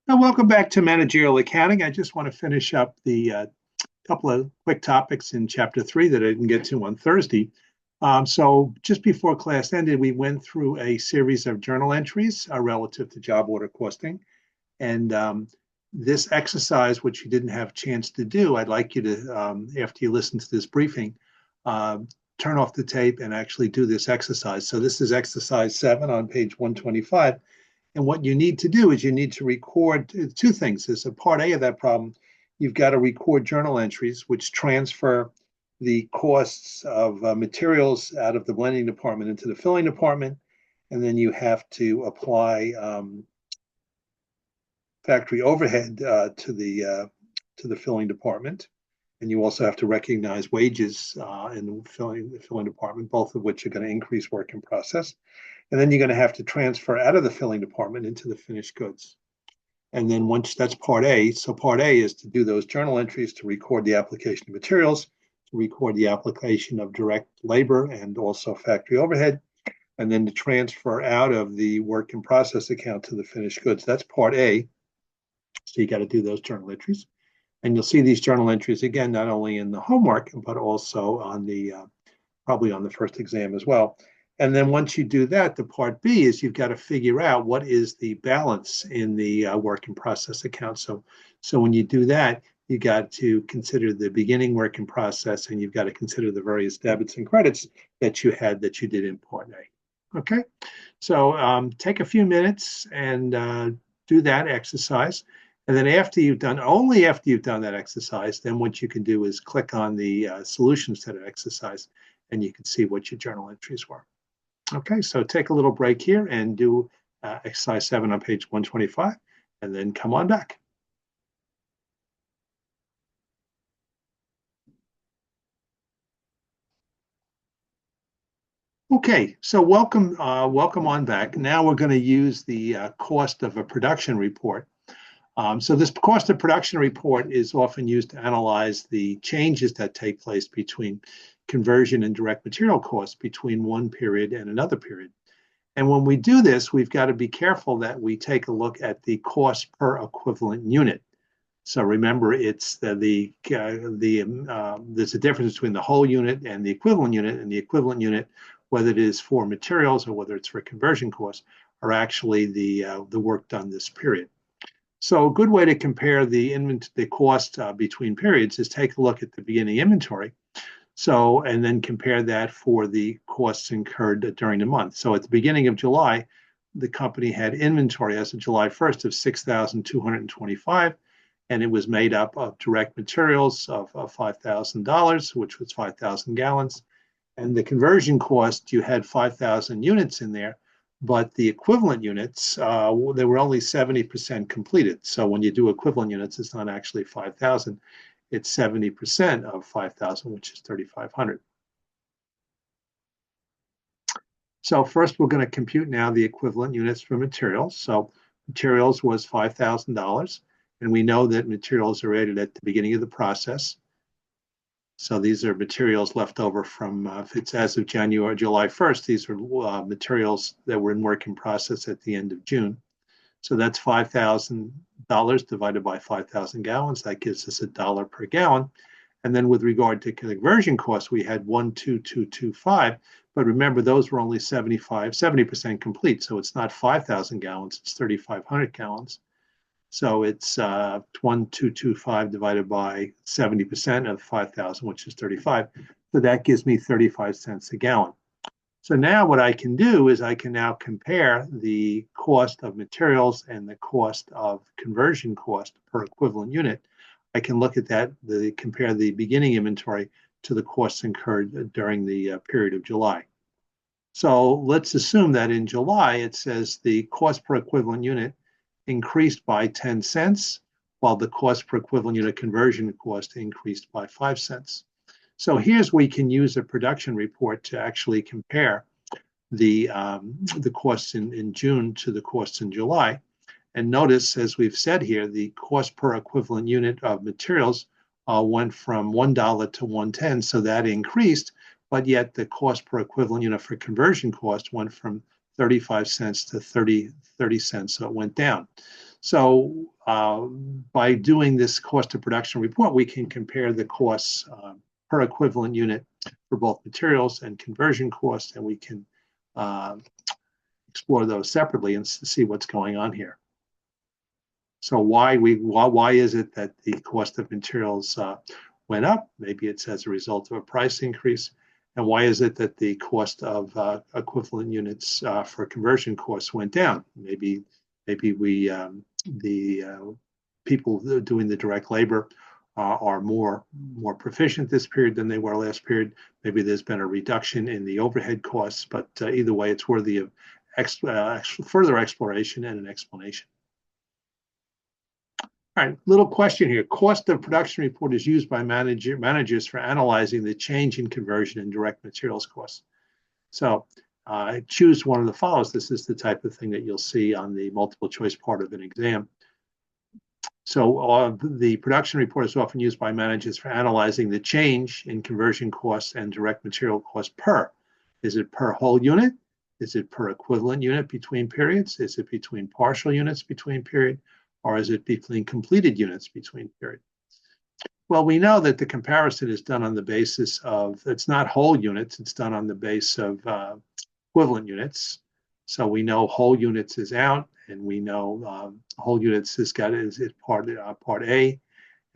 Well, welcome back to Managerial Accounting. I just want to finish up the couple of quick topics in Chapter 3 that I didn't get to on Thursday. So just before class ended, we went through a series of journal entries relative to job order costing. And this exercise, which you didn't have a chance to do, I'd like you to, after you listen to this briefing, uh, turn off the tape and actually do this exercise. So this is exercise 7 on page 125. And what you need to do is you need to record two things. As a part A of that problem, you've got to record journal entries which transfer the costs of materials out of the blending department into the filling department. And then you have to apply factory overhead to the filling department. And you also have to recognize wages in the filling department, both of which are going to increase work in process. And then you're going to have to transfer out of the filling department into the finished goods. And then once that's part A, so part A is to do those journal entries to record the application of materials, to record the application of direct labor and also factory overhead, and then to transfer out of the work in process account to the finished goods. That's part A. So you got to do those journal entries. And you'll see these journal entries again, not only in the homework, but also on the probably on the first exam as well. And then once you do that, the part B is you've got to figure out what is the balance in the work in process account. So when you do that, you got to consider the beginning work in process, and you've got to consider the various debits and credits that you had that you did in part A. Okay, so take a few minutes and do that exercise. And then only after you've done that exercise, then what you can do is click on the solutions to that exercise, and you can see what your journal entries were. Okay, so take a little break here and do exercise 7 on page 125, and then come on back. Okay, so welcome on back. Now we're going to use the cost of a production report. So this cost of production report is often used to analyze the changes that take place between conversion and direct material costs between one period and another period. And when we do this, we've got to be careful that we take a look at the cost per equivalent unit. So remember, it's there's a difference between the whole unit and the equivalent unit, and the equivalent unit, whether it is for materials or whether it's for conversion costs, are actually the work done this period. So a good way to compare the cost between periods is take a look at the beginning inventory. So, and then compare that for the costs incurred during the month. So at the beginning of July, the company had inventory as of July 1st of 6,225, and it was made up of direct materials of $5,000, which was 5,000 gallons. And the conversion cost, you had 5,000 units in there, but the equivalent units, they were only 70% completed. So when you do equivalent units, it's not actually 5,000. It's 70% of 5,000, which is 3,500. So first, we're going to compute now the equivalent units for materials. So materials was $5,000, and we know that materials are rated at the beginning of the process. So these are materials left over from, if it's as of July 1st, these are materials that were in work in process at the end of June. So that's $5,000 divided by 5,000 gallons. That gives us $1 per gallon. And then with regard to conversion costs, we had 12225. But remember, those were only 70% complete. So it's not 5,000 gallons, it's 3,500 gallons. So it's 1,225 divided by 70% of 5,000, which is 35. So that gives me 35 cents a gallon. So now what I can do is I can now compare the cost of materials and the cost of conversion cost per equivalent unit. I can look at that, compare the beginning inventory to the costs incurred during the period of July. So let's assume that in July, it says the cost per equivalent unit increased by 10 cents, while the cost per equivalent unit conversion cost increased by 5 cents. So here's where we can use a production report to actually compare the costs in June to the costs in July. And notice, as we've said here, the cost per equivalent unit of materials went from $1 to $1.10, so that increased, but yet the cost per equivalent unit for conversion cost went from 35 cents to 30 cents, so it went down. So by doing this cost of production report, we can compare the costs per equivalent unit for both materials and conversion costs, and we can explore those separately and see what's going on here. So why is it that the cost of materials went up? Maybe it's as a result of a price increase. And why is it that the cost of equivalent units for conversion costs went down? Maybe we the people doing the direct labor are more proficient this period than they were last period. Maybe there's been a reduction in the overhead costs, but either way, it's worthy of further exploration and an explanation. All right, little question here. Cost of production report is used by managers for analyzing the change in conversion and direct materials costs. So choose one of the follows. This is the type of thing that you'll see on the multiple choice part of an exam. So the production report is often used by managers for analyzing the change in conversion costs and direct material costs per. Is it per whole unit? Is it per equivalent unit between periods? Is it between partial units between period? Or is it between completed units between period? Well, we know that the comparison is done on the basis of, it's not whole units, it's done on the base of equivalent units. So we know whole units is out, and we know whole units is part A,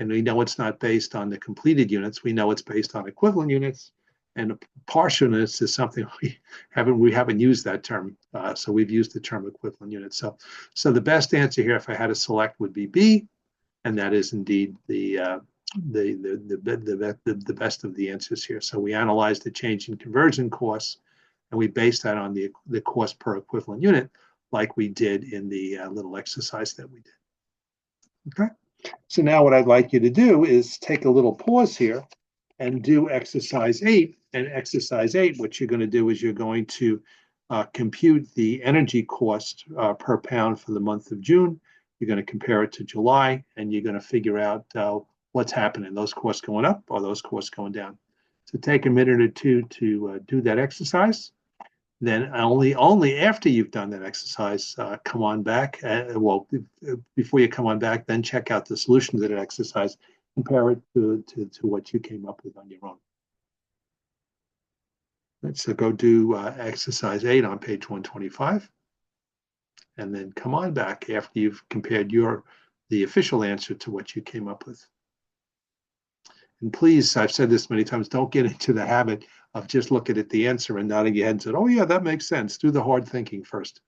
and we know it's not based on the completed units. We know it's based on equivalent units, and partial units is something we haven't used that term. So we've used the term equivalent units. So the best answer here, if I had to select, would be B, and that is indeed the best of the answers here. So we analyzed the change in conversion costs, and we based that on the cost per equivalent unit, like we did in the little exercise that we did. Okay. So now what I'd like you to do is take a little pause here and do exercise 8. And exercise 8, what you're going to do is you're going to compute the energy cost per pound for the month of June. You're going to compare it to July, and you're going to figure out what's happening. Those costs going up or those costs going down. So take a minute or two to do that exercise. Then only after you've done that exercise, come on back. Before you come on back, then check out the solution to that exercise. Compare it to what you came up with on your own. Let's go do exercise 8 on page 125. And then come on back after you've compared the official answer to what you came up with. And please, I've said this many times, don't get into the habit of just looking at the answer and nodding your head and saying, oh yeah, that makes sense. Do the hard thinking first.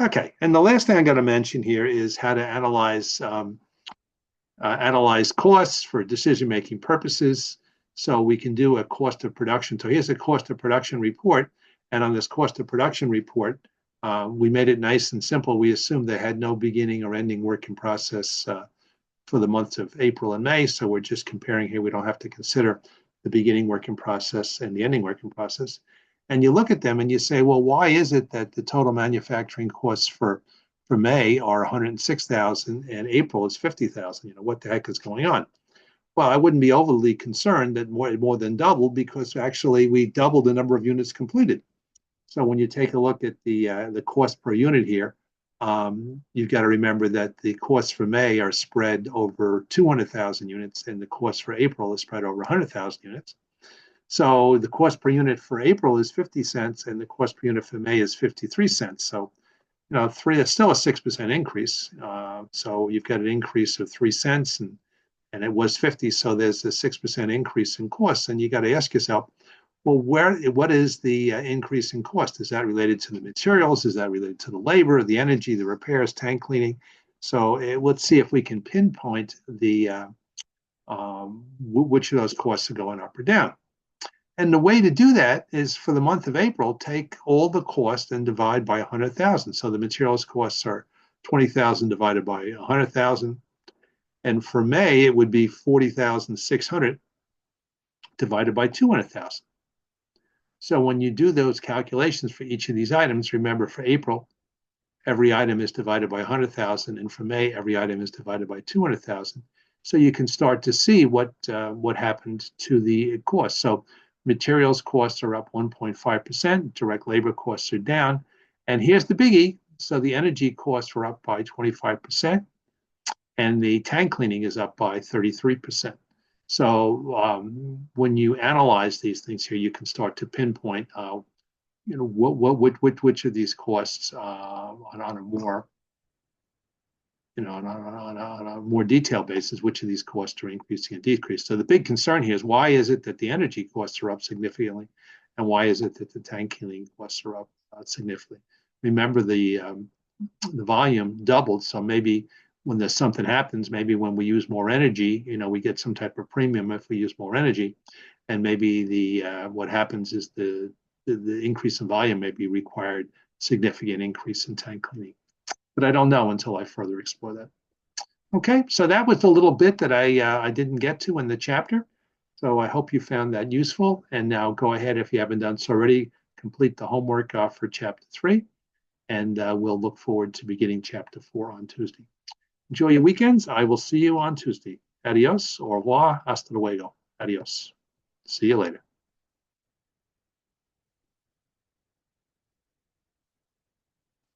Okay, and the last thing I'm going to mention here is how to analyze costs for decision-making purposes. So we can do a cost of production. So here's a cost of production report. And on this cost of production report, we made it nice and simple. We assumed they had no beginning or ending work in process for the months of April and May. So we're just comparing here. We don't have to consider the beginning work in process and the ending work in process. And you look at them and you say, well, why is it that the total manufacturing costs for May are $106,000 and April is $50,000? You know, what the heck is going on? Well, I wouldn't be overly concerned that more than doubled, because actually we doubled the number of units completed. So when you take a look at the cost per unit here, you've got to remember that the costs for May are spread over 200,000 units, and the cost for April is spread over 100,000 units. So the cost per unit for April is 50 cents, and the cost per unit for May is 53 cents. So, you know, it's still a 6% increase. So you've got an increase of 3 cents, and it was 50. So there's a 6% increase in costs, and you got to ask yourself, well, what is the increase in cost? Is that related to the materials? Is that related to the labor, the energy, the repairs, tank cleaning? So let's see if we can pinpoint which of those costs are going up or down. And the way to do that is, for the month of April, take all the cost and divide by 100,000. So the materials costs are 20,000 divided by 100,000. And for May, it would be 40,600 divided by 200,000. So when you do those calculations for each of these items, remember, for April, every item is divided by 100,000, and for May, every item is divided by 200,000. So you can start to see what happened to the cost. So materials costs are up 1.5%, direct labor costs are down. And here's the biggie. So the energy costs were up by 25%, and the tank cleaning is up by 33%. So when you analyze these things here, you can start to pinpoint, which of these costs on a more, on a more detailed basis, which of these costs are increasing and decreasing. So the big concern here is, why is it that the energy costs are up significantly, and why is it that the tank cleaning costs are up significantly? Remember, the volume doubled, so maybe when there's something happens, maybe when we use more energy, we get some type of premium if we use more energy, and maybe the what happens is the increase in volume may be required significant increase in tank cleaning. But I don't know until I further explore that. Okay, so that was a little bit that I didn't get to in the chapter. So I hope you found that useful. And now go ahead, if you haven't done so already, complete the homework for Chapter 3. And we'll look forward to beginning Chapter 4 on Tuesday. Enjoy your weekends. I will see you on Tuesday. Adios, au revoir, hasta luego. Adios. See you later.